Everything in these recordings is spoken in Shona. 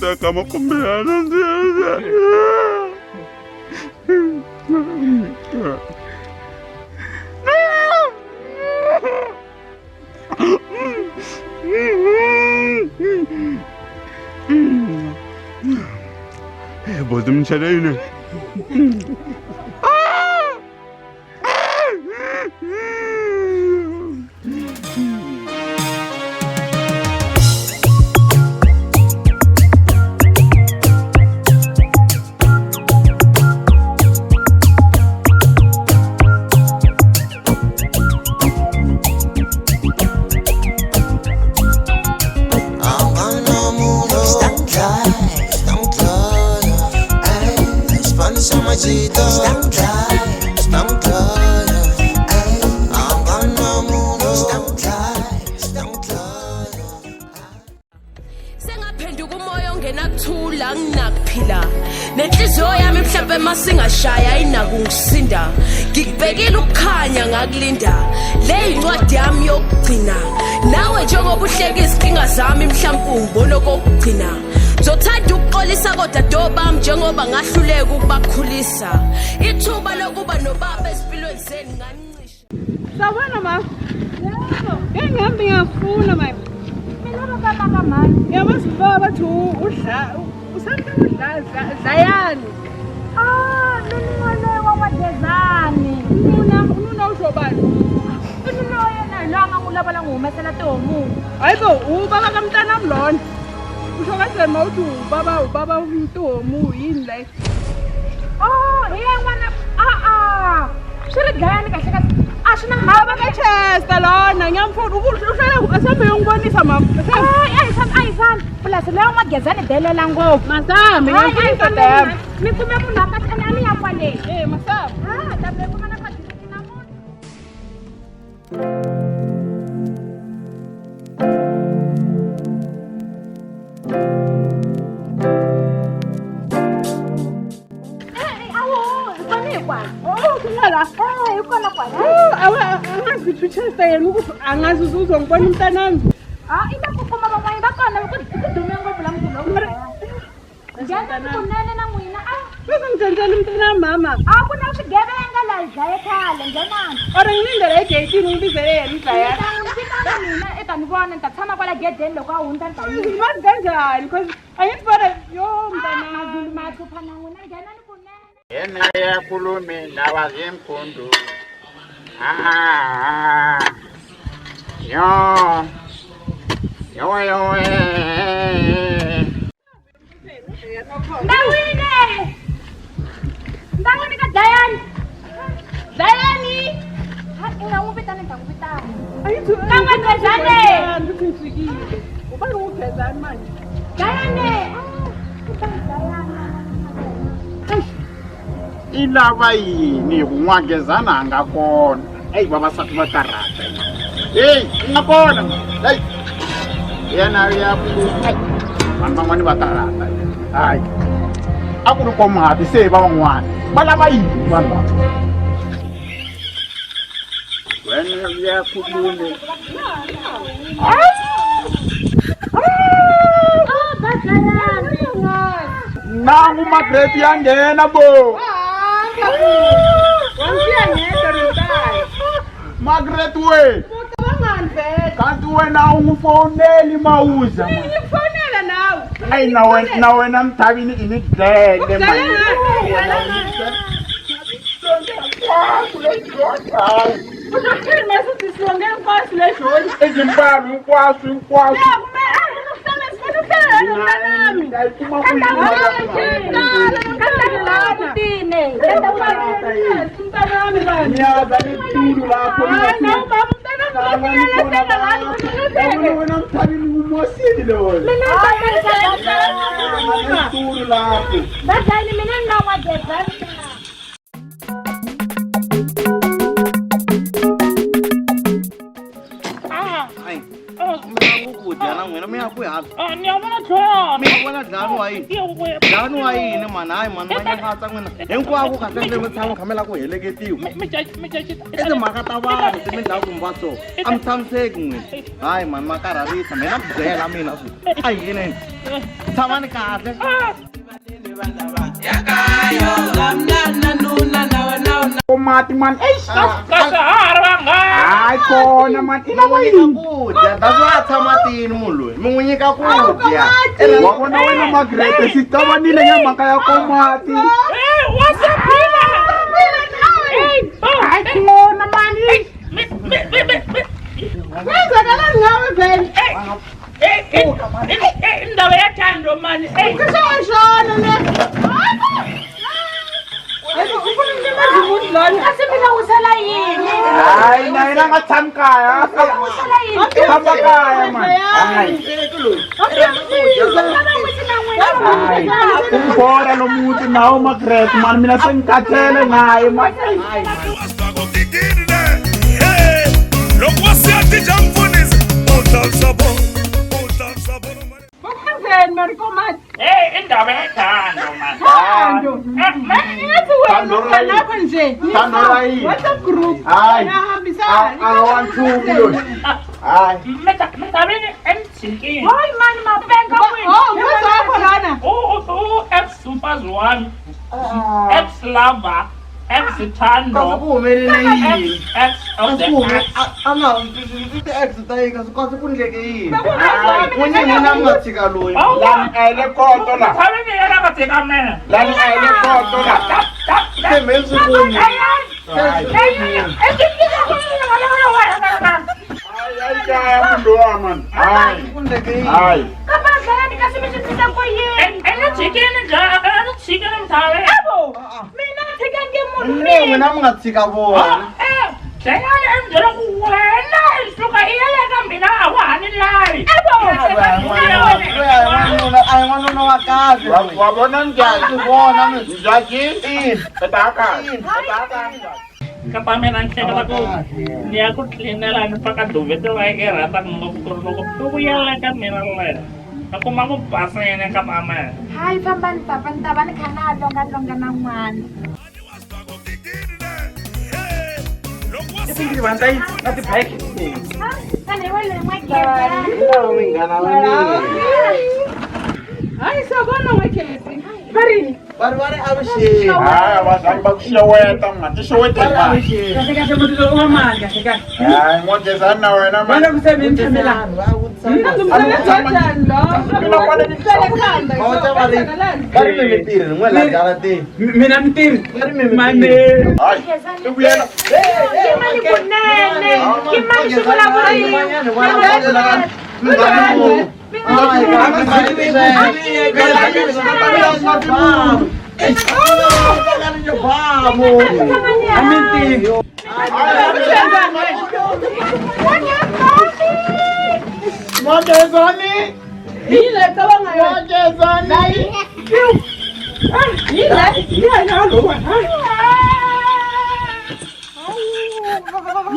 Nda kama kumbelana ndia. Bozdum çarayını. Sengaphenduka umoya ongenakuthula nginakuphila nenhliziyo yami mhlawumbe masingashaya ayinakungisinda ngikubekile ukukhanya ngakulinda le incwadi yami yokugcina nawe njengoba uhleka izinkinga zami mhlawumbe ungibona okugcina zothanda ukuxolisa kodwa doba njengoba ngahluleka ukubakhulisa ithuba lokuba nobaba esimpilweni zeni ngancisha Sawubona ma. Yebo. Ngihambe ngiyafuna ma. Mina baba manje. Yabazi baba thu usanda udla Zayani. Nini wawagezani. Ununa ushobani. Nini yena langa ngulabala ngumesela tomu. Hayibo ubaba kamntana mlona. Usho kahle mawuthi ubaba umntomu yini la? Yena Shiri gani kahle kahle. Ashina Baba Chester lona ngiyamfuna uhlala asambe yongibonisa mama. Ayisani. Plus leyo magezani delela ngoku. Masami ngiyamfuna dam. Mikume munhu akathana ani yakwale. Masami. Dabe kumana kwadiliki namunhu. Ikona kwa. Angazithuthisa yena ukuthi angazi uzongibona umntanami. Ibakukhoma bamanye bakhona ukudume ngoba la mntu lo. Ngiyana kunene na n'wina. Bese ngithendzela umntanami mama. Kuna swigevenga la dlaya khale ngenani. Ora ngilindele egate ngibizele yena idlaya. Ngitanga mina eka ni vona ni ta tshama kwala gedeni loko a hundza ni ta yima. Mazi kanjani because angifana yo mntanami mahlupha na n'wina nghena ni kunene. Yena yakhulumi nabazimkhundu. Yo. Ndawine! Ndawine ka Dayani! Dayani! Ngangupitani. Kama gezane! Ngithuthukile. Ubani ugezani manje? Dayani! Ilava yini kun'wagezana nga kona. Hey vavasati va karhata. Hey, nga kona. Hey. Yena ya vanhu van'wani va karhata. Hayi. A ku ri komati se va van'wana. Va lava yini vanhu lava? Wena ya khulumi. Nangu magreti ya nghena bo. Margaret we. Kanti wena ungifoneli mawuza. Ngifonela nawe. Hayi na wena mthabini inidlele manje. Usakhile masuthi silonge inkosi le joli. Ezimbalo inkwasi. Danu wa yini man hayi man va nyakatsa n'wina hinkwako ka hle mi tshama khamela ku heleketiwa I timhaka ta vanhu ti mi ndlaku mi va so a mi tshamiseki n'wina hayi man ma karharisa mina ku byela mina swi a hi yineni tshamani kahle Mati man, ay kona man, ina mo yun. That's why thamatini munhu loyi mi n'wi nyika kudya Wakona wena Magrete, si tama nila niya makaya ko mati. Ay kona man. Nenzakala ngawe Ben. Indawo yathando mani. Kusashona ne. Asipila usala yini? Ay, naina nga tsamkaya. Tsamkaya man. Ay. Kumbora lo muti nawo Magrete man mina sengikathele naye man. Indawo yathando mani. Tandorai. What's a group? Ay. I want to look. Ay. Metabini emsiki. Hoy man mapenga wini. Ex mfazi wami. Ex lover. Ex thando. kuhumelele yini Ex of the ex. exitayika kwasi kundleke yini kunyini mi nga tshika loyi Lani ele koto la. Tabini yena katika mena. Lani ele koto la. tshembeni swi kuni Ay, kaya mundu wa man. Ay. kundleke yini Ay. Kapagala dikasibisipita ko yini. Ena chicken ja, ena chicken mtale. Mina thika ngemunhu. n'wina mi nga tshika vona Chayani embyela ku wena isuka iyeleka mina a wa ha ni lavi. a hi n'wanuna wa kahle Wa bona njhani? vona mi Njhani? Etaka. Kapa mina nhlekela ku ni ya ku tlinela ni faka duvete va yi rhandza ngopfu ku ri loko u vuyela ka mina lena a kuma ku basene ka mama. Hayi fambani papa ni ta va ni kha na longalonga na n'wana. ndzi va ndzi na tibike Kani wa le n'wakeva. minghana wa mina Hayi sabona wakesi. Barini. va ri avuxeni Ay, wa zangi ba ku xeweta man. Ti xewete man. Kahle kahle mutilo wa mali kahle kahle. Ay, ngogezani na wena man. Wena kusebeni tshemela. va ri mi mitirhi ni n'we landala ti Mina mitirhi. va ri mi mitirhi Ay, ti vuyela. Kimani kunene. Kimani swi vulavula yini? Ngogezani. Yile cabanga yo. Ngogezani. Yile. Ya lo wa.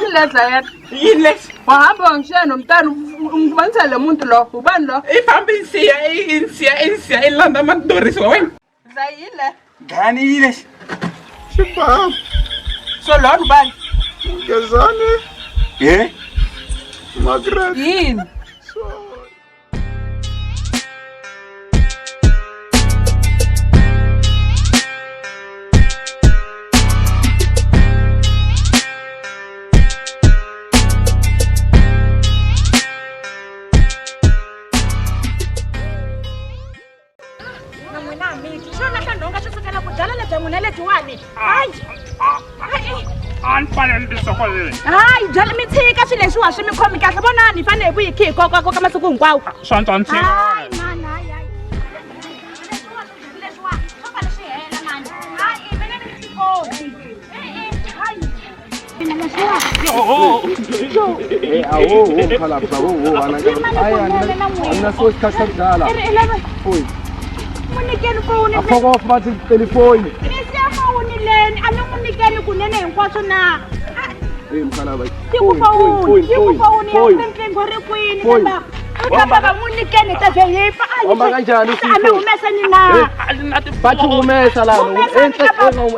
Yile zayat. Yile. Wahamba ngishiya nomntana ungibanisa le muntu lo. Ubani lo? Ifambi insiya ilanda madorisi wa wena. Zayile. Ngani yile? Xibam. So lo ubani? Ngogezani. Magrete. Yini? Hayi byala mi tshika swilo leswiwa swi mi khomi kahle vonani hi fanele hi ku yi khiko ka masiku hinkwawo. Swantswa ntshika. Hayi mani hayi. Leswiwa swo fane swi hela mani. Hayi vele ni tshikoni. Hayi. Munikeni foni. off bathi telefoni Nisiyafowunileni a ni n'wi nyikeni kunene hinkwaswo na. mkhalaba Tikufowuni ya rikwini. Baba n'wi nyikeni ta vhe hi fa. Hamba kanjani Ami uSipho? umesa nina. Bathi umesa la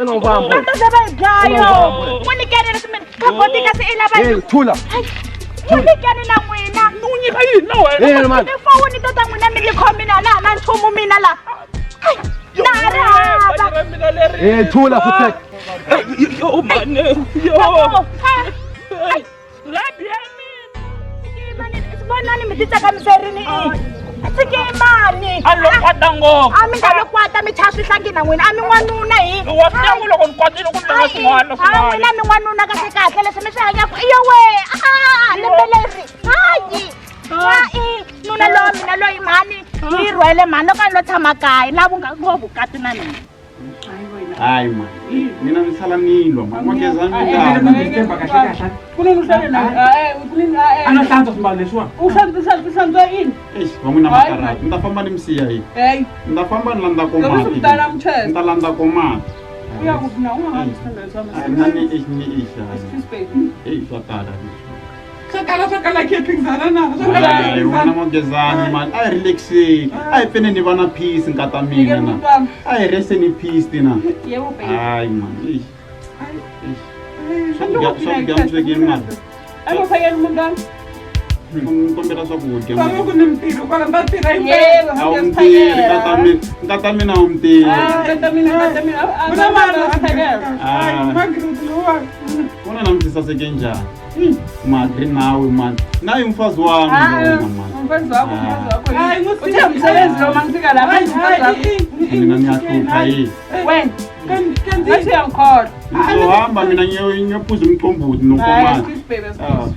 engobambo. Sebayigayo. Unikene lesimene. Kaboti ka se ila ba. Thula. Unikene na n'wina. Unyika yini na wena? Eh man. Ifoni tota n'wina mi likhomi na na nchumu mina la. Nari hava. Thula futhi. Yo man. Yo. Labi yami. Sibonani mi titsakamiserini sike mani Alokwata ngopfu. ami ngalokwata mi thya swihlangi na n'wina ami n'wanuna hi Wa swi loko ni kwatile ku tlanga swin'wana n'wina mi n'wanuna kahle kahle leswi mi swi hanyaku iyo we lembe leri hayi nuna loyi mina loyi mhani yi rhwele mhani loko a ni lo tshama kaya na vukati na mina hayi man mina ni sala nilwa man Magezani ndaba Anahlanza swimbalo leswiwa. Uhlanzwa yini? van'wina makarati ni ta famba ni mi siya hi Hey, ni ta famba ni landza ko loko mati swi vitana Mcheza. ni ta landza ko mati Uya ku na ungahambi sithando sami. nani ni Excuse baby. swa tala Swa kala khepingzana na. hayi wena Magezani man a hi relaxeni a hi fene ni va na peace nkata mina na a hi reseni peace tina Yebo baby. hayi man swakudya mi swekini mani Ayuphekela umuntu wami. ni kombela swakudya Sami ku ni mintirho kwala nda tirha hi Yebo, a wu ngiyasiphekela. ntirhi nkata mina a wu ntirhi Kata mina. Kuna mali Asiphekela. Magruti lowa. Wona nami sisaseke njani magri nawe man naye umfazi wami lona man Umfazi wakho. Hayi ngusipho. Uthe umsebenzi lo mangifika lapha umfazi wakho. mina niyahlupha yini Wena, Kanti ngathi uyangikhola. ngizohamba mina ngiyophuza umqombothi Hayi, nokomani excuse baby, excuse.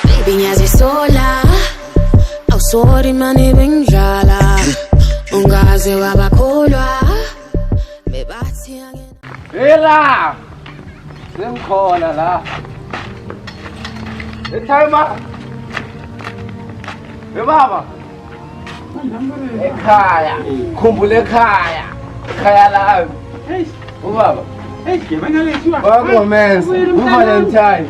Baby ngiyazisola awusori mani bengjala ungaze wabakholwa bebathi angena Hela. Sengikhona la. Ethayima. Baba. Ekhaya. Khumbula ekhaya. Ekhaya la. Hey, Ubaba. hey, ngibanga leshiwa. Bakomenza. Valentine.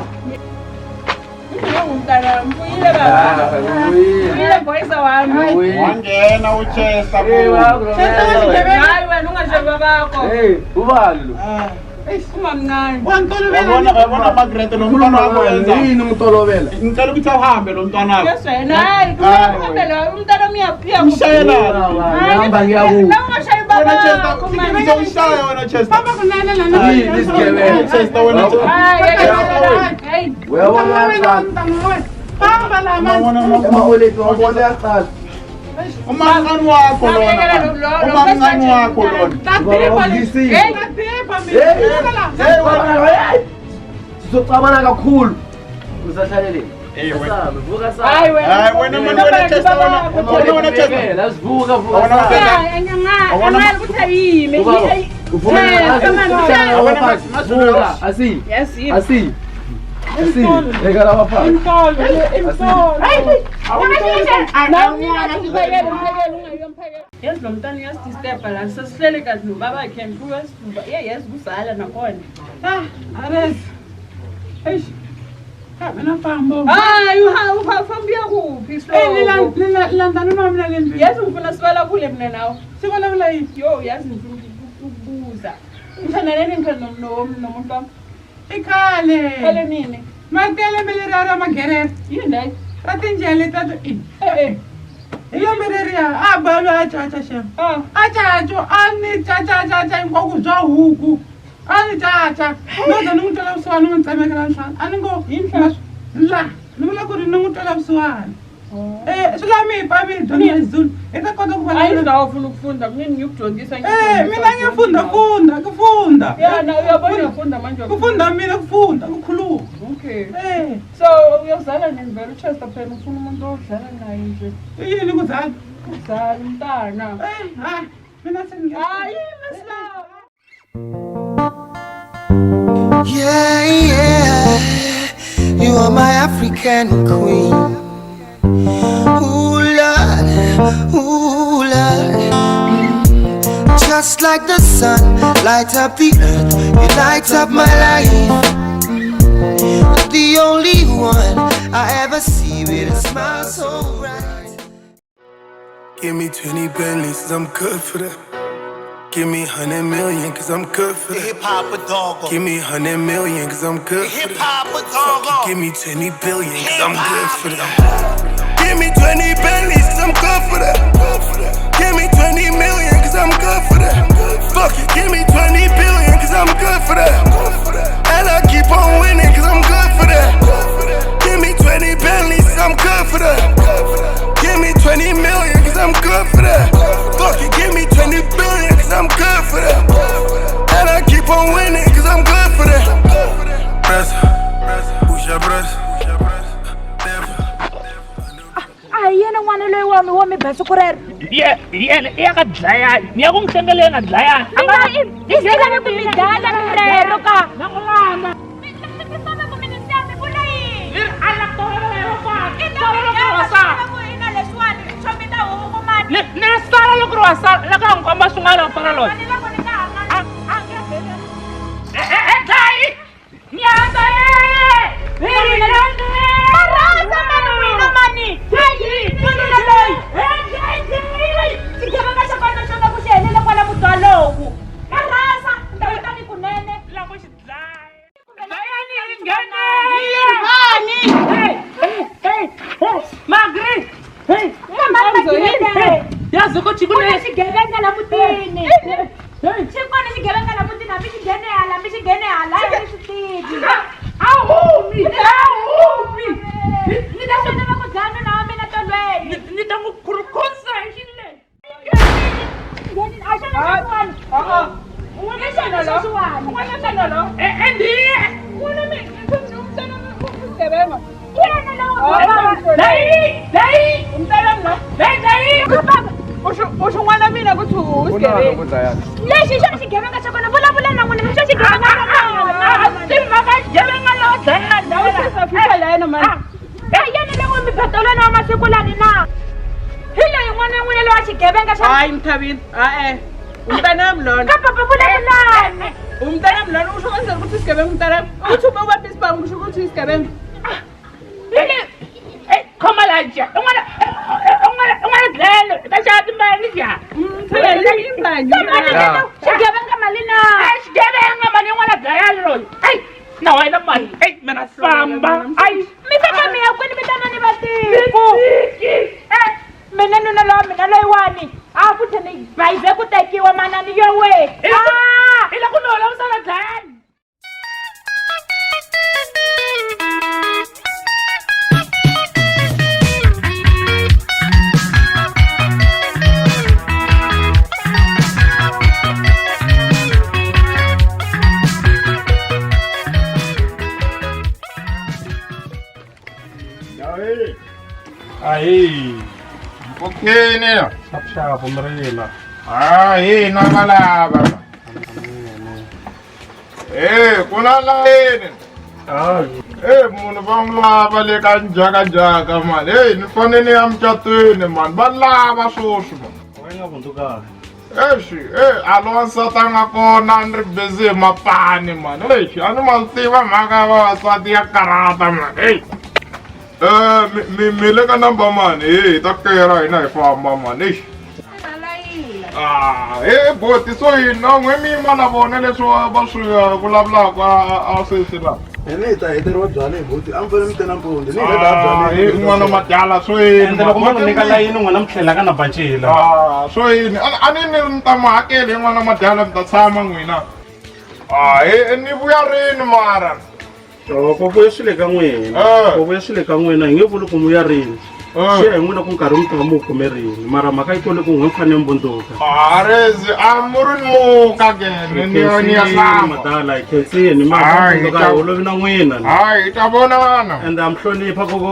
Ngumntana mbuyile baba. Mbuyile boyisa wami. wangena uchesta Hayi wena ungasheba bakho. Hey, ubalo. Umamncane. yabona Margaret lo mntwana wakho wenza Yini ngitolovela? ngicela ukuthi awuhambe lo mntwana wakho Yes wena. Hayi, kumele umntana umiyaphiya. mshayela Ngihamba ngiyakuba. Nawungashayi wena Chester baba. ngizomshaya wena Chester Baba kunene lana. Yini isigebengu? Chester wena Hey. Uyabona kancane. Baba la man. Ema-olive wabona yaqala. umamncane wakho lona umamncane wakho lona Baba ngisi. Ngapha mina. Sizocabana kakhulu. Usahlaleleni. Hey, wena. Sami, vuka sami. Hayi wena. hayi wena Chester wena Chester Vuka vuka. Wabona sami. Angazi ukuthi ayime. Ubaba, ufuna come on, abafaki. Vuka, asi. Yes, Asi. Asi. Eka labafaki. Yes, lo mntana uyasidisterba la sesihlele kazi nobaba yakhe mfuyo wesifuba yes kuzala nakhona. Ares. Eish. Mina fambo. Hayi uhambia kuphi slow. Landana nami la lembi. Yes ngifuna sibala kule mina nawe. Sibona kula yini? Yo yazi ngifuna ukubuza. Ngithaneleni nomuntu wami. Ikhale. Khale nini? Makele melera magerere. Yini hayi? Ratinjele tatu in. Iyo mereria abalo achacha shem. Ah. Achacho ani chacha ngoku zwa huku. Ani chacha. Noza nungutela uswana ngitsamekela nhlana. Ani ngo Inhla. la. Nimula ku ri nungutela uswana. Swilami pa mi dyondza Zulu. Eka kota ku Hayi vulavula. ndawo ufuna ukufunda kunini ngikujondisa Mina ngiyafunda. Ya na uyabona uyafunda manje. Kufunda mina kufunda kukhuluma. Okay. Eh, So uyozala nini vele uChester phela ufuna umuntu odlala naye nje. yini kuzala? Uzala umntana. Hayi, mina sengiya. Hayi, Miss Love. Yeah, yeah, you are my African queen. Ooh, Lord, ooh, Lord. Just like the sun, light up the earth, you light up my life. The only one I ever see with a smile so bright. Give me 20 Bentleys, cause I'm good for that. Give me 100 million, cause I'm good for that. Hip-hop a dog. Give me 100 million, cause I'm good for that. Hip-hop a dog. Give me 20 billion, cause I'm good for that. Give me 20 Bentleys, cause I'm good for that. Give me 20 million, cause I'm good for that. Fuck it, give me 20 billion, cause I'm good for that. And I keep on winning, cause I'm good for that. Give me 20 Bentleys, cause I'm good for that. Give me 20 million, cause I'm good for that. Fuck it, give me 20 billion, cause I'm good for that. And I keep on winning, cause I'm good for that. Push your breath. Yena n'wana loyi wa mi besa ku rero ya ka dlaya ni ya ku n'wi hlengeleni nga dlaya i sele ku mi dlaya mi rero ka na ku lama ni sala loko ri wasala loko a n'wi komba swin'wana ku fana lona dlayi nyanda Marasa mani wina mani hayi nuna loyi sigevanga xa kona xona ku xi helele kwala mudwalowu marasa ndawutani kunene loko xi dlaya dlayani ngheni magri yazi ko chikune xigevenga la mutini xikona xigevenga la mutini hambi xi nghene hala hambi xi nghene hala a ri swi tivi ahumi ni ta xona va ku dlaya nuna wa mina tolweni ni ta n'wi khurukhusa hi xilesi a xona usho n'wana mina ku lexi xo xigevenga xa kona vulavula na n'wina xo xigevenga timhaka gevenga lo dlayayena lewi mi betolweni wa masiku lani na hi loyi n'wana n'wina lowa xigevenga hayi mthavini umntanami lona ka papa vulavulani umntanami lona usho kwenzela ukuthi isigebengu umntanami uthi uma ubapha isibhangu kusho ukuthi isigebengu khoma laja un'wana dlayelo ta xava timali njhani xigevenga mali na xigevenga mali yin'wana dlayalo loyi ai na wena mali mina famba ai mi fika mi ya kwini mi tanani vatiko mina nuna lowa mina loyiwani a futhi ni bayize ku tekiwa manani yo we i la ku nolovisana dlayani Aí. Okay, né? Sapsha pomrela. Aí, na balaba. Kuna laini. Munhu va n'wi lava le ka njhakanjhaka mani. Ni fanele ni ya mucatwini mani. Va lava swoswi mani. Wenga vunduka. Alo wansati a nga kona ni ri busy hi mapani mani. A ni ma tiva mhaka ya vavasati ya karata mani. Mi le ka number mani. Hi ta kera hina hi famba mani. Boti so hina n'we mi yima na vona leswi va swi vulavulaka a sweswi laha. Ni ta heteriwa byala hi boti a mi fanele mi tena mpondi ni heta byala n'wana madyala swo yini ende loko ma nyika layini n'wana mi tlhela ka na bancila swo yini a ni ta mi hakeli hi n'wana madyala mi ta tshama n'wina ni vuya rini mara ku vuya swi le ka n'wina ku vuya swi le ka n'wina hi nge vuli ku vuya rini swi ya hi n'wina ku nkarhi mi ta va mi wu kumerini mara mhaka yi kole ku n'we mi fanele mi vundzuka rezi a mu ri muka ke ni ya hlamba madala hi khensini mavundzuka hi holovi na n'wina hayi hi ta vonana ende ha mi hlonipha koko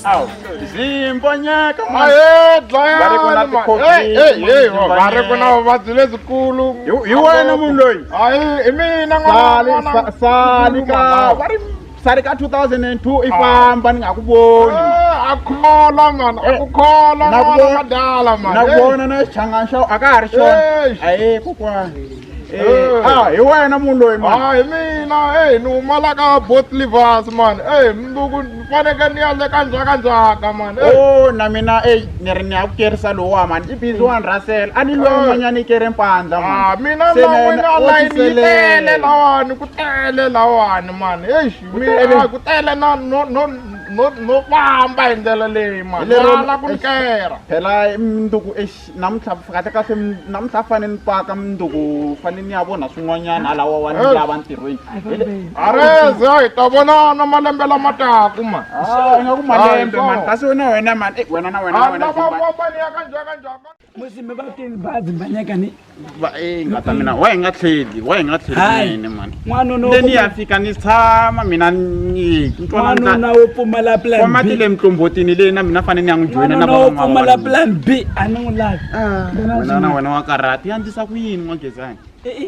Awu, zimbonyeka man. Aye, Vari ku na dlayani. Vari ku na vuvabyi lebyikulu. Hi wena munhu loyi. Hayi, i mina Sali ka 2002 ifamba ni nga ku voni. Akhola man, akukhola na madala man. Na vona na xichangani xa a ka ha ri xona. Aye kokwani. Hi wena munhu loyi man. Hi mina, ni huma la ka both livers man. Mnduku ni faneke ni ya le ka njhakanjhaka man. Na mina ni ri ni ya ku kerisa lowa man. I busy one Russell. A ni loyi un'wanyana i kere mpandla man. Mina na wena line yi tele lawani, ku tele lawani man. Mina ku tele no famba hi ndlela leyi man. Lala ku ni kera. Phela mnduku namuntlha kahle namuntlha fane ni paka mnduku fane ni ya vona swin'wanyana halawa wa ni lava ntirhweni. Areze hi ta vonana malembe lama taku man. Ingaku malembe man kasi wena man wena na wena. Ni ya ka njhakanjhaka. musime bateni bazi mbanyaka ni ngata mina wa hi nga tlheli nene man. n'wanuna Leni ya fika ni tshama mina ni n'wanuna wo pfumala plan B. Kwamati le mtlombotini leyi na mina fane ni ya n'wi joyina na n'wanuna wo pfumala plan B a ni n'wi lavi. Wena na wena wa karati ya ndlisa ku yini n'wagezani?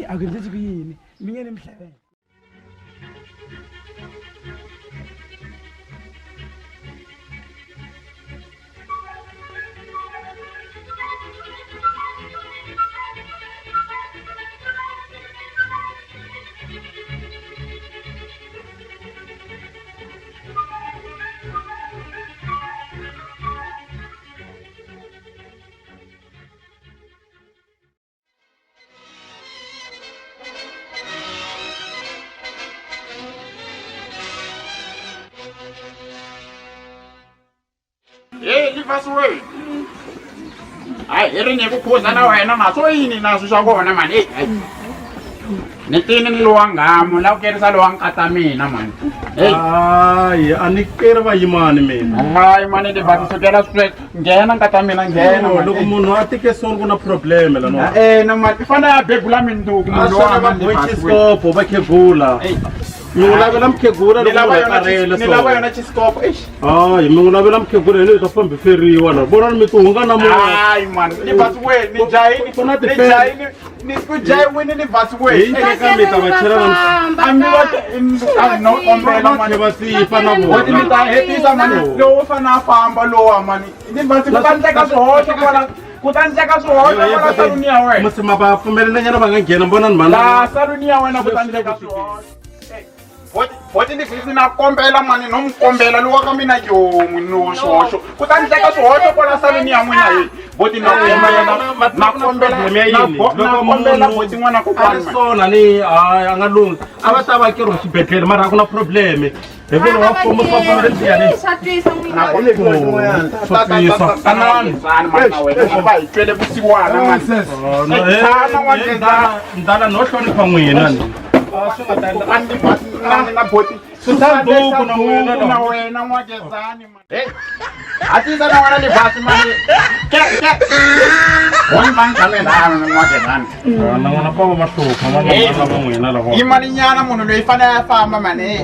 A ku endlisi ku yini mi nge ni mi hlawela. Leave us away. Ai, eri ni ku khoza na wena na so yini na swi swa kona man. Ni tini ni luwangamo la ku kerisa luwangata mina man. Hayi, a ni keri vayimani mina. Hayi mani ni ba kusukela straight nghena ngata mina nghena. Loko munhu a tike so ku na problem la no. Na mati fana ya bebula minduku munhu wa Mwechiskopo vakhegula. Mi n'wi lavela mukhegula loko u karhele so. Ni lava yona chiskopo. Hayi, mi n'wi lavela mukhegula yena u ta famba feriwa la. Vona mi ti hunga na moya. Hayi man, ni baswe ni jayini. Ni jayini. Ni ku jayini ni baswe. Eka mi ta vachela na I'm not umbrella man. va sifa na What vona. mi ta hetisa man. Lo fana famba lo man. Ni basi kutandeka swihoxo kwala. Kutandeka swihoxo kwala saluni ya wena. Musima va pfumelelanyana va nga nghena vona ni mani. La saluni ya wena kutandeka swihoxo. What in the business na kombela mani no mkombela lo ka mina yomu no swihoxo. Kutandeka swihoxo kwala saluni ya n'wina hi. Boti na kombela boti n'wana ku A ri sona ni a nga lungi. A va ta va keriwa xibedhlele mara a ku na probleme. Hi vona wa fomo swa pfumela liya ni. Ndala no hlonipha n'wina ni. Susanduku na wena n'wagezani man. Hey, atisa na wena libasi mani. Wani banga na n'wagezani. Na n'wana pa va mahluka na va n'wina lavo. Imani nyana munhu loyi fana ya famba mani.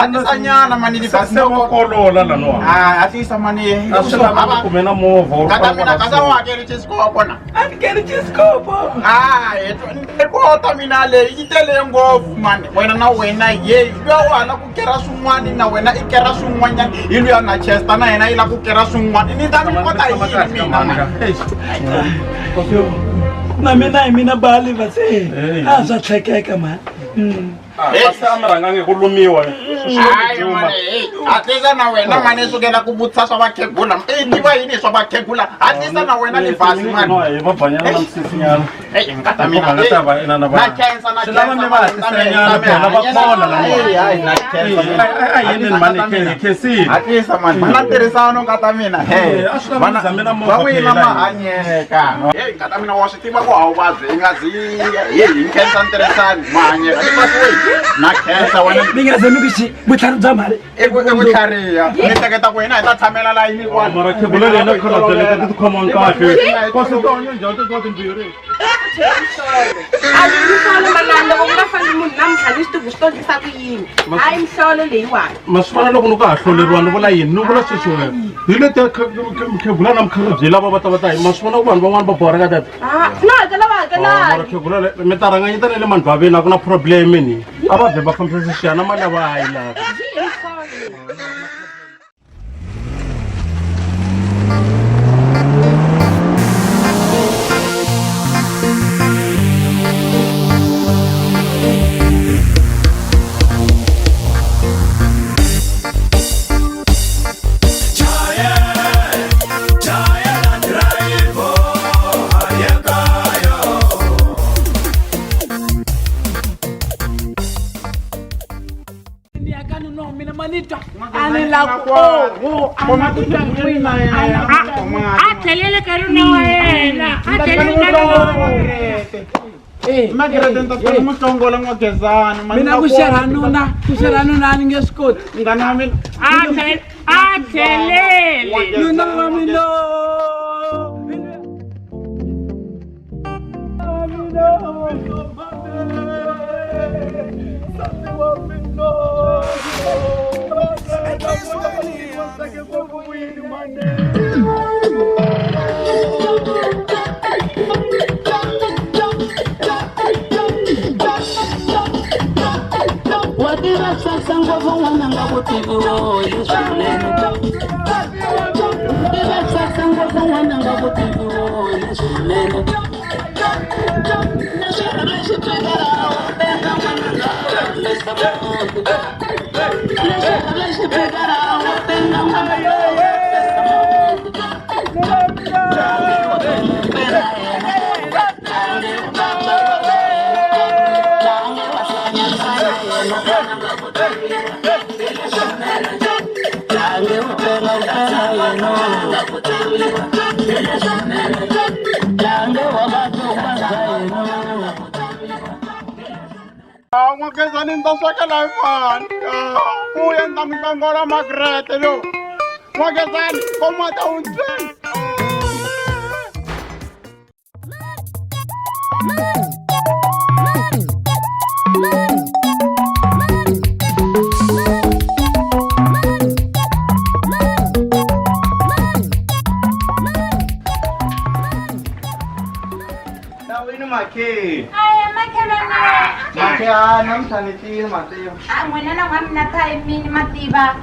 Atisa nyana mani libasi no kolola la no. Atisa mani. Aswi kumena movha. Kata mina kasa wa keri chiskopo na. Ani keri chiskopo. Kota mina le itele ngofu mani. Wena na wena ye. Wala ku kera swin'wana na wena i kera swin'wanyana hi luya na Chester na yena i la ku kera swin'wana ni ta ni kota yini mina na mina hi mina bali va se a swa tlhekeka man. Basi a mi rhangangi ku lumiwa. Hayi mani atisa na wena mani sukela ku vutisa swa vakhegula tiva yini swa vakhegula atisa na wena livhasi mani. No hi va banyana na misisinyana. Ngata mina na khensa na lava mi va hatisenyana phela va khola la no. Na khensa a yini mani khensini. atisa mani mana tirhisano ngata mina va wina mahanyeka ngata mina wa swi tiva ku a wu vabyi i nga zi hi khensa ntirhisani mahanyeka na khensa wena mi nga zemi ku xi vutlhari bya mali i vutlhariya ni hleketa ku hina hi ta tshamela layini mara khegula leyi na khalazele ka ti khoma kahle. Kosi to onye njhani ti timbirhi. Mhlolo manani loko nga fani munhu namuntlha ni xitugu xi to ndlisa ku yini hayi mhlolo leyiwani masifana loko ni nga ha hloleriwa ni vula yini ni vula sweswi wena hi leti khegula na mukhalabye lava va ta hi masifana ku vanhu van'wana va boreka tata no hakela va hakelani khegula mi ta rhanganyeta na le mandlwaveni a ku na probleme ni a va vhe va fambisa xiyana mali lava a yi lava mina ku xerha nuna a ni nge swi koti athelele nuna wa mina Mwagezani ntaswekela mani kuya ntamtangora magrete lo mwagezani komata unzeni namthanitile Mateo n'wina na n'wamina timini mativa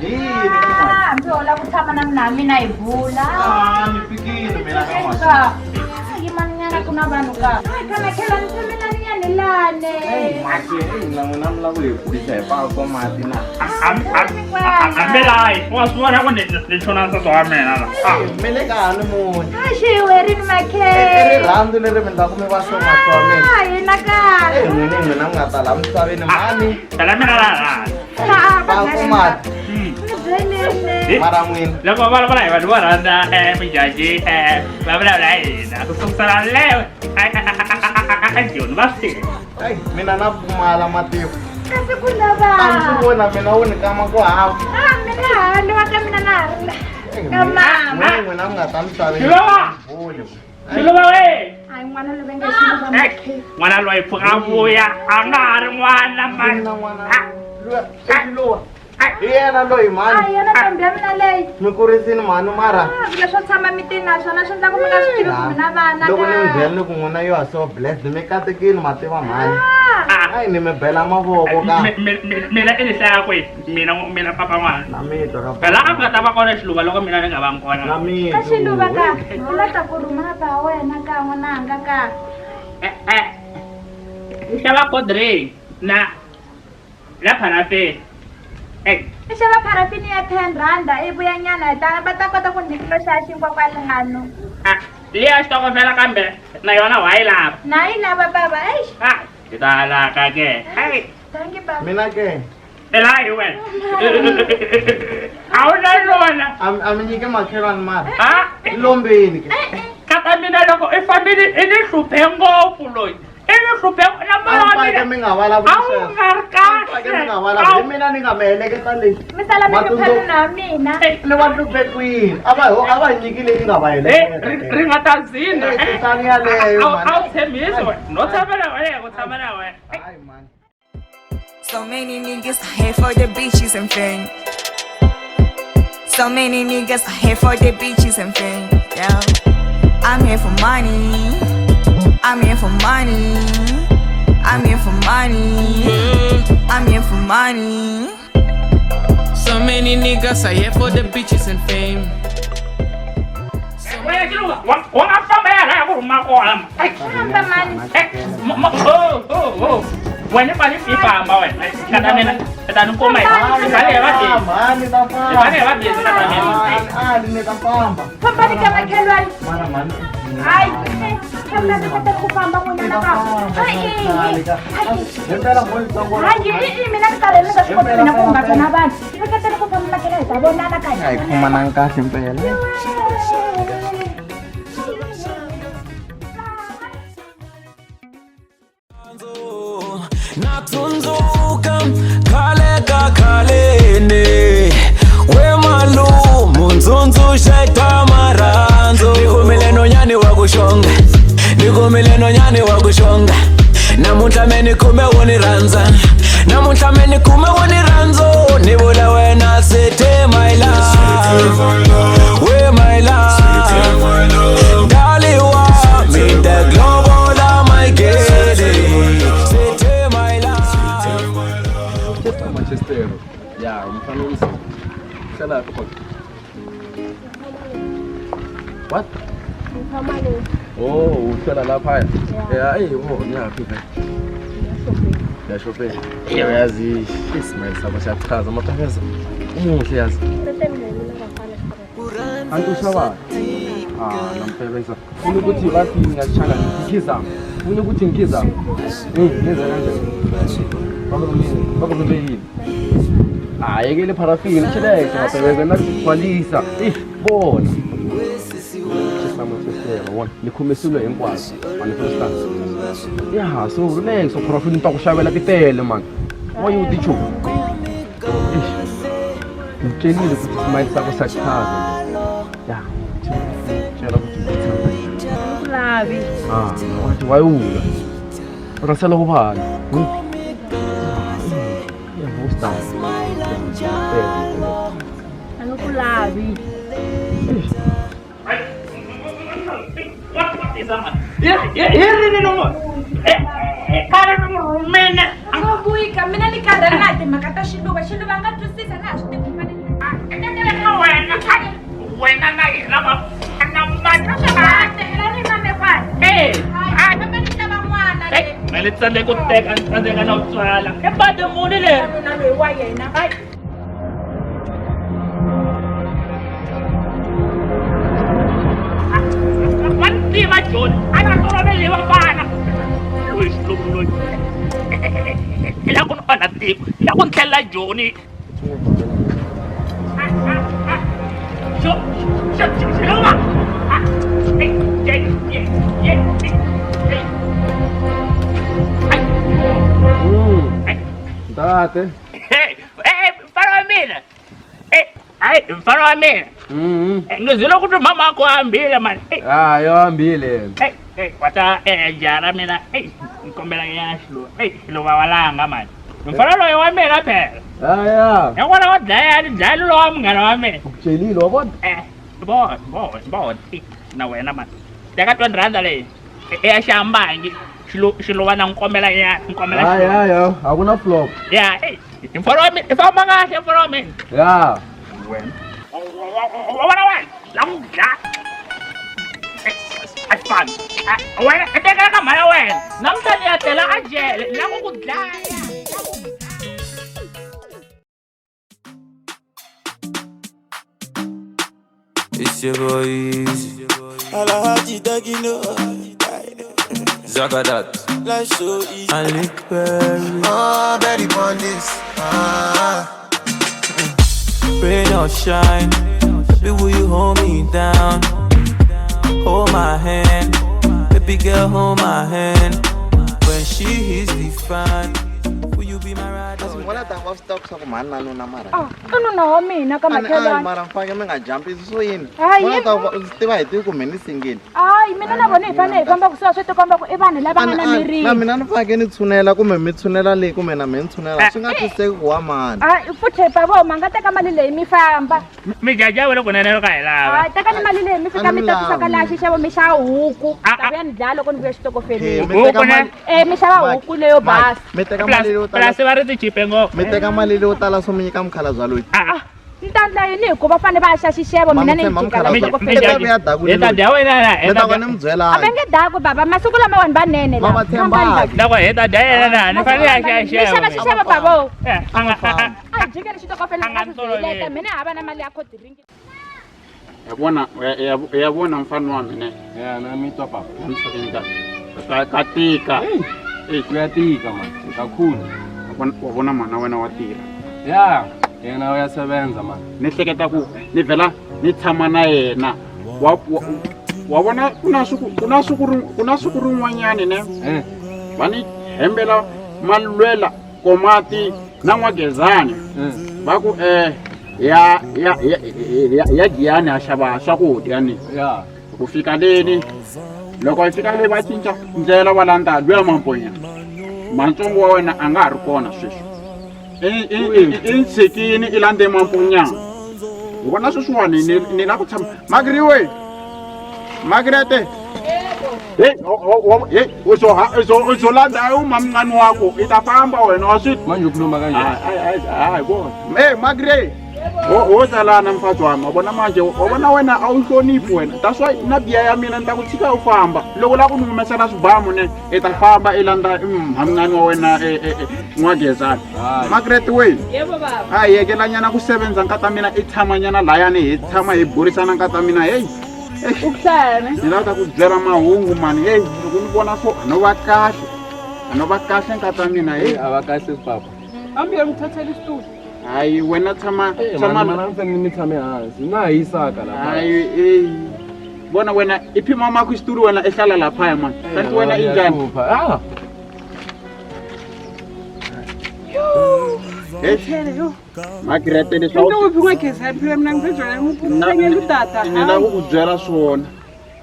hambi hola ku tshama na mina mina hi bula ni fikile mina ka yimanyana ku na vanhu ka kanakhelani femina ni yanelane n'wina mi lava hi kurisa hi pako mati na ambelayi wa swi vona ku ni chona nsati wa mina la mi le ka hani muni a xiwerini makhe rirhandzu leri mi ndlaku mi va swomati wa mina hina kahle n'wina mi nga ta la misaveni mani tala mina la pako mati mara n'wina loko va vulavula hi vanhu vo rhandza mijaji va vulavula hi hina ku sukusela lewe joni va swi mina na pfumala matiko kasi ku lava a ndzi vona mina wu ni kama ku hava mina hali wa ka mina na harila ka mama n'wina mi nga ta misaveni Xilova we hayi n'wana loyi nge xiluva makhe n'wana loyi pfuka vuya a nga ha ri n'wana mani hi yena loyi mani yena ntombi ya mina leyi mi kurisini mani mara leswo tshama mitini naswona swi endla ku mi nga swi tivi ku mi na vana loko ni mi byela ni ku n'wina you are so blessed mi katekini mativa mani ayi ni mi bela mavoko ka mina i ni hlaya kwihi mina papa n'wana na mito ka phela a nga ta va kona xiluva loko mina ni nga vangi kona na mito ka xiluva ka u la ta ku rhuma ba wena ka n'wananga ka ni xava kodrey na parafeni i xava parafini ya 10 randa i vuyanyana va ta kota ku nikilo xa xinkwa kwalano liya xitokofela kambe na yona wa yi lava na yi lava baba eish ti ta laka ke thank you baba mina ke phela hi wena a wu na lona a mi nyike makhelwani mari lombeni ke kata mina loko i fambile i ni hluphe ngopfu loyi i ni hluphe Ampake mi nga vulavuli sweswo. Ampake mi nga vulavuli. Mina ni nga mi heleketa leyi. Mi sala mi hlupheni na mina. Ni va hluphe kwini? A va hi nyikile yi nga va heleketa. ri nga ta zina Tani yaleyo a wu tshembisi no tshama na wena ku tshama na wena. Hayi man. So many niggas here for the bitches and fame. So many niggas here for the bitches and fame. Yeah. I'm here for money. I'm here for money. I'm here for money. I'm here for money. So many niggas are here for the bitches and fame. When you find people about it, I don't go my Somebody can make a right. Ay, somebody can take a pamba when you're not. Ay, kumanang ka simple. Natunzuka khaleka khaleni wemalumu nzunzu shaita maranzo nikumile nonyani wakushonga nikumile nonyani wakushonga namunhla meni kume woniranza namunhla meni kume woniranzo nibula wena sithe my love we my love daliwa me the global am I getting Manchester. Ya, mfano hizi. Sala hapo. What? Oh, usala lapha. Eh, ni happy. Ya shopping. Yazi, ismail sabashachaza amapheza. Umuhle yazi. Antu shawa. Namphebeza. Ufuna ukuthi bathi ngiyachanga ngikhiza. Ufuna ukuthi ngikhiza. Ngenza kanjani? Bakuzwe yini? Yekele parafini, chilex, ngapheleze nakugcwalisa. Bona. Nikhumesulwe hinkwazo. Manifestation. Yeah, so relax, so parafini ta ku xavela titele man. Wa yi tichu. Ngitshela ukuthi smile sakho sachaza. Yeah. Tshela ukuthi ngithanda. Lavi. Wathi wayula. Rasela kubani? Ano kulabi? Buika, mina ni kada nate makata shiluba nga twisisa na swi tikufane. Wena na ina ma na mata Ela ni mame kwa. Mama ni taba mwana le. melitsande ku teka ntsandeka na utswala ebade muni le Na loyi wa yena. vantima joni ana tolovele vafana loyi xilungu loyi i la ku ni onha tiko i la ku ni tlhelela joni xilunga Date. mfana wa mina mfana wa mina ngizile ukuthi mama akho ahambile mani Yo hambile. wata jara mina ngikombela ngiyashilo xiluva walanga mani mfana loyi wa mina phela Ya. yan'wana wa dlaya lo wa munghana wa mina Ukutshelile wabona? bon na wena mani teka 20 randa leyi ya xihambangi xiluva na ngikombela Ya. Akuna flop. ya mfana wa mina i famba kahle mfana wa mina Ya. wena wena la n'wi dlaya asifani wena i tekela ka mhana wena namuntlha ni ya tlela a jele la ku ku dlaya It's your boy Easy. Alahaji Dagino. Zagadat. Life so easy. Ali Perry. Betty Bondis. Rain or shine. Baby, will you hold me down? Hold my hand. Baby girl, hold my hand. When and she is divine. Will you be my ride? Wala tayo stock sa kumain na nuna mara. Ano na kami, nakamakailan. Marang pa kami nga jump iso yun. Ay, wala tayo tiba ito ko meni singin. Ay, mina na bone fane kwamba kusasho kwamba ku ebana labanga na miri. Na mina na fa ke ni tsunela ku me tsunela le ku me na me tsunela. Singa tse kwa man. Ay, futhe babo mangata ka malile mi famba. Mi jaja wena kunene ka ela. Ay, taka ni malile mi fika mi tatu sakalashi shabo mi sha huku. Tabia ndalo kon kwe stoko feli. Mi sha huku leyo bas. Meteka malile utala. Se va re chipengo. Meteka malile utala so mi kam khala zalo. Ntandla yini kuba fane ba shashishebo mina nenjikala stoko feli. Eta dawe na. Eta kwa nemzela. Abenge dako baba masukula mawan banene la. Mama Themba. Dakwa eta dawe na. Ni fane ya shashishebo. Mi shashishebo babo. Anga. Ajikela stoko feli ngazileta mina abana mali yakho drink. Yabona mfano wami ne. na mitwa papa. Msekenza. Katika. Kuyatika man. Kakhulu. Wabona mana wena watira. Ya, yena uyasebenza man. Nihleketa ku ni vela ni tshama na yena. Wabona kuna suku rin'wanyani ne. Vani hembela malwela komati na n'wagezani. Va ku ya giyani a xava swakudya ni. Ya. Ku fika leni loko yi fika leyi va cinca ndlela va landza luya mamponya mantsongo wa wena a nga ha ri kona sweswi i tshikini i landze mamponyana hi vona sweswiwani ni lava ku tshama magriwe magrete u zo landza umamngani wakho i ta famba wena wa swi manje ukhuluma kanjani hayi bona magre Ozalana mfati wami wabona manje wabona wena awuhloniphi wena that's why na biya ya mina nta ku tshika u famba loko la ku ni humesela swibamu ne i ta famba i landza mhamngani wa wena n'wagezana Margaret way yebo baba hayi yekelanyana ku sevenza nkata mina i tshamanyana layani hi tshama hi burisana nkata mina hey ukuhlala ni lava ku byela mahungu mani hey loko ni vona so no va kahle nkata mina hey ava kahle papa ambi ngithathela isitulo hayi wena tshama mana mfeni ni tshame hansi na hisaka la hayi bona wena iphi mama ku isturu wena ehlala lapha man kanti wena injani Margaret ni so nina ku byela swona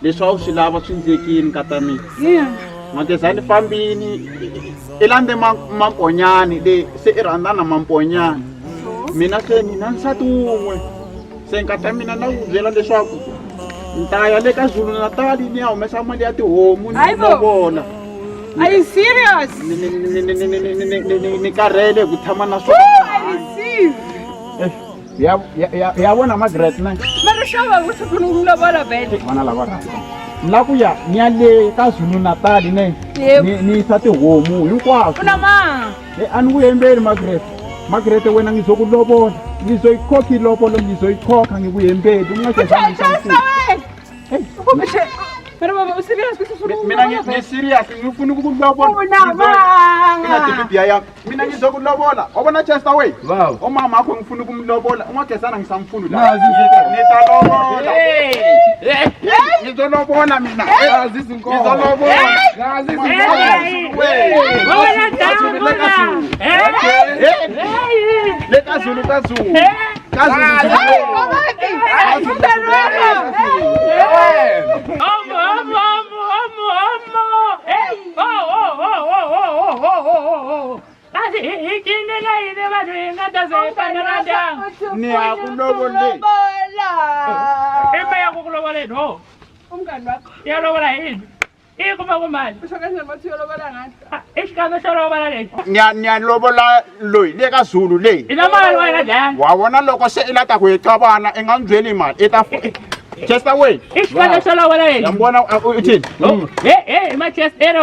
leswi a wu swi lava swi ndlekini nkata mina magezani fambini i landze mamponyani le se i rhandza na mamponyani mina se ni na nsati wun'we se nkata mina na ku byela leswaku nta ya le ka Zulu Natal ni ya humesa mali ya tihomu ni lovola. Are you serious? Ni karele ku tshama na swona. I see. Ya vona Margaret na. Mara shava ku tsukunu lovola vele. Mana lava. La ku ya ni ya le ka Zulu Natal ni sa tihomu hinkwaswo. Una ma. Ani ku yembeli Margaret wena ngizokulobola ngizoyikhokha ilobolo ngizoyikhokha ngikuyembeli ungazenzanga Pero baba usirious kusifuna mina ngi serious ngifuna ukukulobola mina ngizokulobola wabona Chester way omama akho ngifuna ukumlobola ungagezana ngisamfuna la nitalobola ngizolobola mina ngizolobola Lobola loyi le ka Zulu le wabona loko se ilata ku ecabana enganzweli imali eta Chester way yambona uthini ma Chester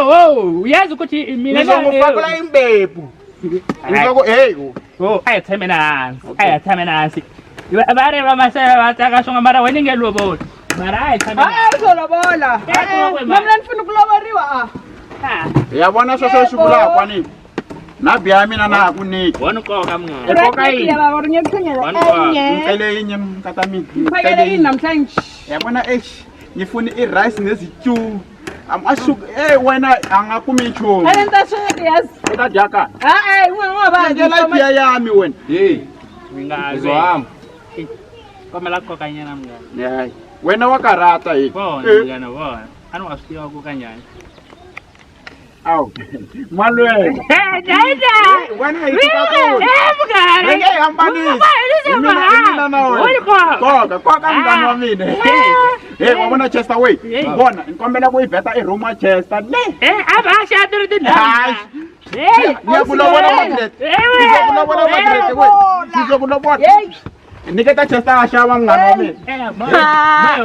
uyazi ukuthi mina ngizokufakela imbepu ngizoko ayathemenansi bare bamasela batakashonga mara wena ngelobola mara uzolobola mina nifuna ukuloboriwa yabona swo shukula kwani na biya mina na kuniki wonkoka mngani ekoka yini baba urinyekhanyela ngicele inye mkata mimi phakele yini namhlanje yabona ngifuna irice nezityuwa wena angakumi nchumu. A ni ta sweka yes. Eka dyaka. N'wana Ngela tiya yami wena. Hey. Mingazi. Komela kokanyana mngani. Hayi. Wena wa karata hi. Bona mngani bona. Ani wasiya kokanyana. Aw. Malwe. Dada. Wena ikakho. Mngani. Ngeke hambanisi. Mina na wena. Koka mngani wa mina. Hey, wabona Chester way. Bona, ngikombela kuyibheta eRoma Chester le. Abasha tiri Hayi. Ngiyakulobona Margaret. Ngiyakulobona Margaret we. Ngiyakulobona. Niketa Chester ashaba mngani wa mina.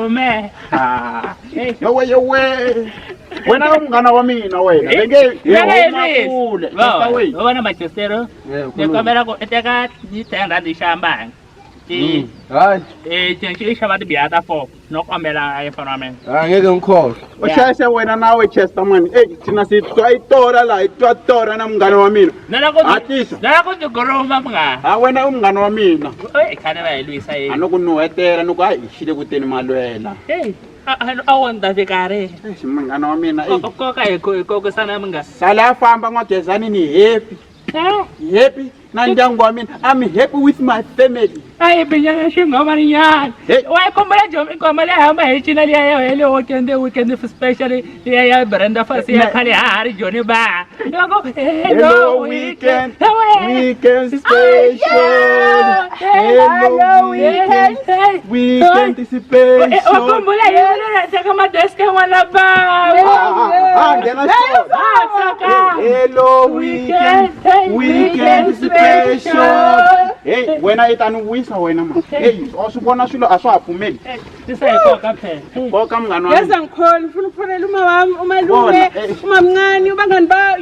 Me. Yowe. Wena umngana wa mina wena. Ngeke ngikule. Chester way. Wabona Manchester. Ngikomela ko eteka nitenda dishamba. Hayi. Ishaba dibiata for no komela economy. Angeke ngikhohle. Ushayise wena nawe Chester man. Thina sitwayitora la itwatora na mngani wa mina. Nalako ngoroma mngani. Wena umngani wa mina. Khane bayilwisa yini. Anokunuhetela nuku ishile kuteni malwela. Awonda vikare. Mngani wa mina. Koka iko sana mngani. Sala famba ngwagezani ni happy. Happy na ndyangu wa mina. I'm happy with my family. Ai binya shingoma ni yan. Why komala jom komala hamba hechina liya hele weekend especially ya Brenda fasi ya kale hari joni ba. Hello weekend. Weekend special. Hello weekend. Weekend special. Komala yele taka madeske wala ba. Hello weekend. Weekend special. Hey, when I tanu wisa wena ma. Hey, osubona swilo aswaphumeli. Sisayikhokha phela. Khokha mngani wami. Yazi ngikhona ufuna ufonela uma wami umalume umamncane ubangani ba.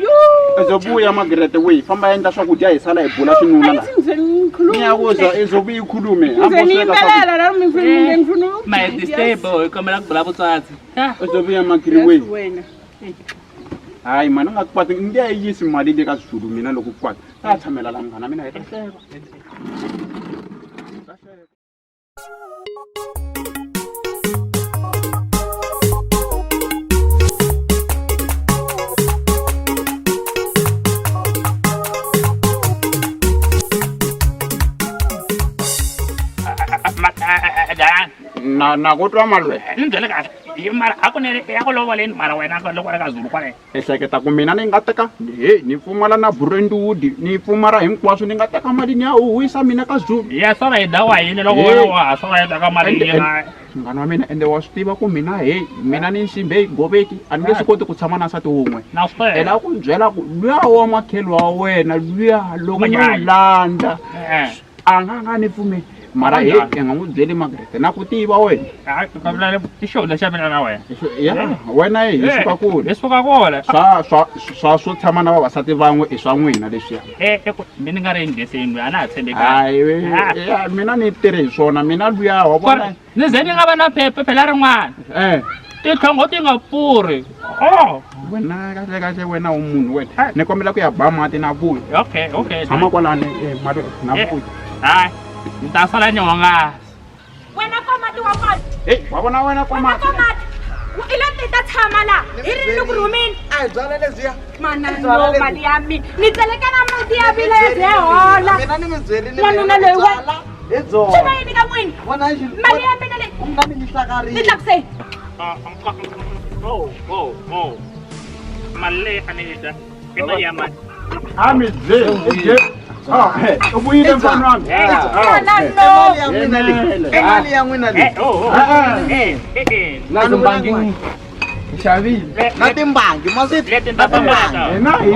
Ezobuya Margaret way. Famba yenda swakudya hisala ebhula xinuna la. Ngiyakuza ezobuya ikhulume. Ngizenintelela la ngifuna. My disable komela kubula butsatsi. Ezobuya Margaret way. Hayi mana ngakuphatha ngiyayisi imali le kaSizulu mina lokuphatha. Athamela la mngana mina yethu. Na kutwa malwe. Indlela kahle. Mara akunele yakoloboleni mara wena ko lokwa ka Zulu kwale. Ehleketa ku mina ni nga teka ni pfumala na brandwood ni pfumara hinkwaswo ni nga teka mali ni ya uwisa mina ka Zulu. Ya sala yi dawa yini loko wena wa sala yi teka mali yena. Mngani wa mina ende wa swi tiva ku mina mina ni nsimbe goveki a ni nge swi koti ku tshama na nsati wun'we. Ela ku byela ku luya wa makhelo wa wena luya loko ni landa a nga ni pfumeli. Mara engamudzeli Margaret na ku tiva wena. Hayi kabla tisho la shamela na wena. Wena hisuka kule. Hisuka kule. Swa tshama na vavasati van'we i swa n'wina leswiya. Mina nga ri ndeseni ana atshembeka. Hayi mina ni tirhi hi swona mina luya wa vona. Ni ze ni nga va na phephe phela rin'wana. Titlhongo ti nga pfuri. Wena kahle wena u munhu wena. Ni kombela ku ya ba mati na vuya. Okay. Tshama kwalani mali na vuya. Hayi. Ntasala nyonga. Wena komati wa kona. Wabona wena komati. Ile tita tshama la. Iri lukurumini. Byala leswiya. Mana no mali ya mi. Ni tseleka na mati ya vile ze hola. Mina ni mi byeli ni Wanuna loyi wa. Edzo. Xana yini ka n'wini? Mali ya mina leyi. U nga mi hlakarile. Ni tlakuse. Mali anita. Ima ya mali. Ami ze. Ubuyile mfana wami. Emali ya n'wina leyi. Na timbangi xavile. Na timbangi ma swi na timbangi.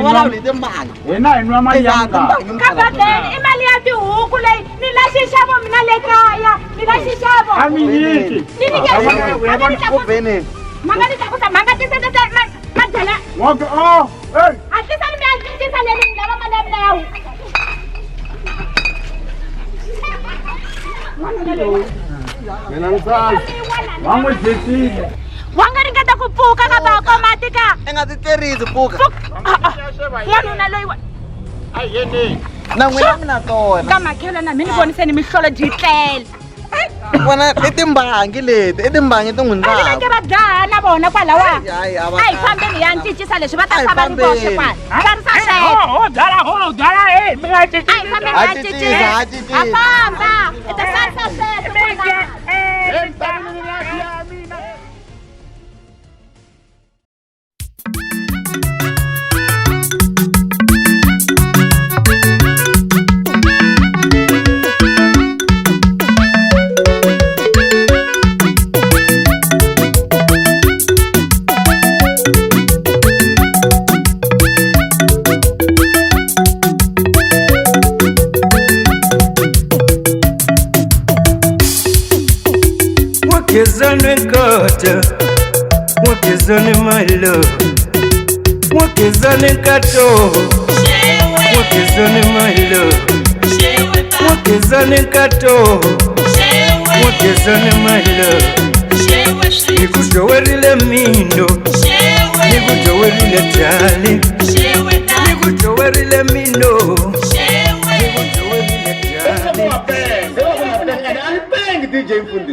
Wala ni timbangi. Hina inwa mali yanga. Kabadeni imali ya tihuku leyi ni la xixavo mina le kaya. Ni la xixavo. Ami yiki. Ni ke. Ku bene. Mangani takuta mangati se mandela. Waka Atisa ni atisa le ni lava mali ya mina yawu. Mina msala. Wangu jesile. Wanga ringeta ku pfuka ka bako mati ka. Nga ti tirhisi pfuka. Wanuna loyi wa. Ayeni. Na n'wina mi na tona. Ka makhelo na mina voniseni mihlolo dyitlela. vona itimbangi leti itimbangi tin'wini va ke va dlaha na vona kwalawa Hayi, a va a hi dlaha. fambeni ya cincisa leswi va ta A hi sava ri voxe fambeni. kwala va risa sweswo Dala, mi nga a hi fambeni Ha ya cincisa, cincisa ha ha cincisa. famba i ta salisa sweswo Wakizane kata, wakizane my love, wakizane kato, wakizane my love, wakizane kato, wakizane my love. Nikujowerile mindo, nikujowerile tali, nikujowerile mindo, nikujowerile tali. DJ Mfundi.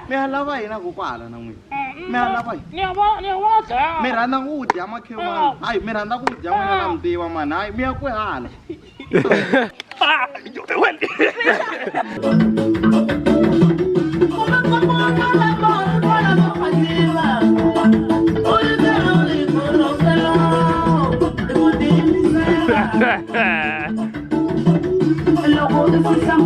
Mihalava hina ku kwala na n'wina mihalava hi ni vona dlaya mi rhandza ku dya makhewani hayi mi rhandza ku dya n'wina na mi tiva mani hayi mi ya ku hala Loco de fuerza,